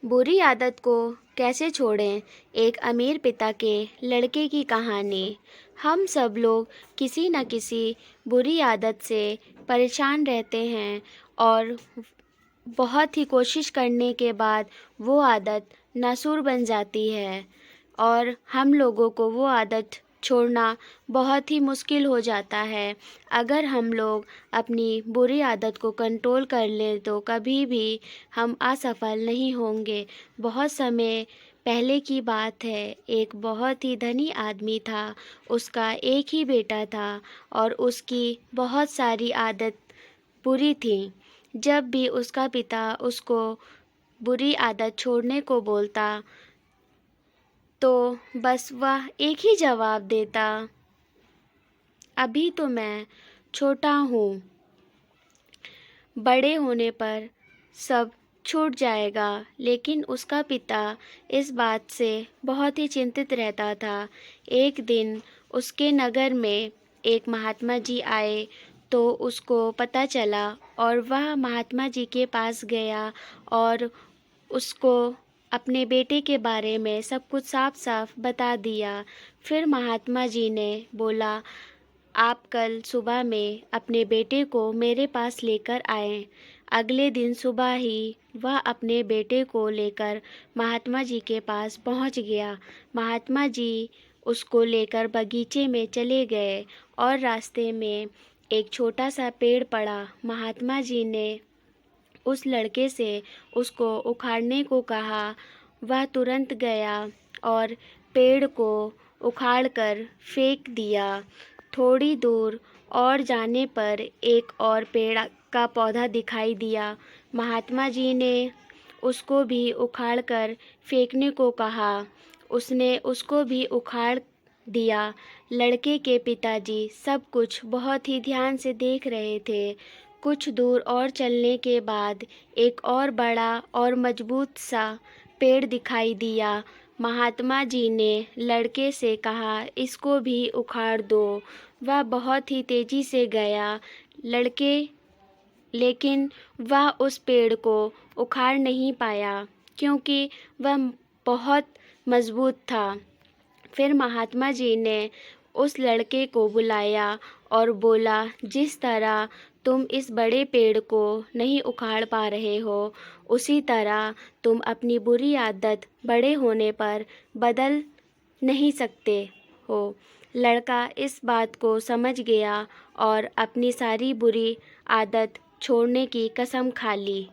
बुरी आदत को कैसे छोड़ें? एक अमीर पिता के लड़के की कहानी। हम सब लोग किसी न किसी बुरी आदत से परेशान रहते हैं और बहुत ही कोशिश करने के बाद वो आदत नासूर बन जाती है और हम लोगों को वो आदत छोड़ना बहुत ही मुश्किल हो जाता है। अगर हम लोग अपनी बुरी आदत को कंट्रोल कर लें तो कभी भी हम असफल नहीं होंगे। बहुत समय पहले की बात है, एक बहुत ही धनी आदमी था। उसका एक ही बेटा था और उसकी बहुत सारी आदत बुरी थी। जब भी उसका पिता उसको बुरी आदत छोड़ने को बोलता तो बस वह एक ही जवाब देता, अभी तो मैं छोटा हूँ, बड़े होने पर सब छूट जाएगा। लेकिन उसका पिता इस बात से बहुत ही चिंतित रहता था। एक दिन उसके नगर में एक महात्मा जी आए तो उसको पता चला और वह महात्मा जी के पास गया और उसको अपने बेटे के बारे में सब कुछ साफ साफ बता दिया। फिर महात्मा जी ने बोला, आप कल सुबह में अपने बेटे को मेरे पास लेकर आएं। अगले दिन सुबह ही वह अपने बेटे को लेकर महात्मा जी के पास पहुंच गया। महात्मा जी उसको लेकर बगीचे में चले गए और रास्ते में एक छोटा सा पेड़ पड़ा। महात्मा जी ने उस लड़के से उसको उखाड़ने को कहा। वह तुरंत गया और पेड़ को उखाड़कर फेंक दिया। थोड़ी दूर और जाने पर एक और पेड़ का पौधा दिखाई दिया। महात्मा जी ने उसको भी उखाड़कर फेंकने को कहा। उसने उसको भी उखाड़ दिया। लड़के के पिताजी सब कुछ बहुत ही ध्यान से देख रहे थे। कुछ दूर और चलने के बाद एक और बड़ा और मजबूत सा पेड़ दिखाई दिया। महात्मा जी ने लड़के से कहा, इसको भी उखाड़ दो। वह बहुत ही तेजी से गया। लेकिन वह उस पेड़ को उखाड़ नहीं पाया क्योंकि वह बहुत मजबूत था। फिर महात्मा जी ने उस लड़के को बुलाया और बोला, जिस तरह तुम इस बड़े पेड़ को नहीं उखाड़ पा रहे हो, उसी तरह तुम अपनी बुरी आदत बड़े होने पर बदल नहीं सकते हो। लड़का इस बात को समझ गया और अपनी सारी बुरी आदत छोड़ने की कसम खा ली।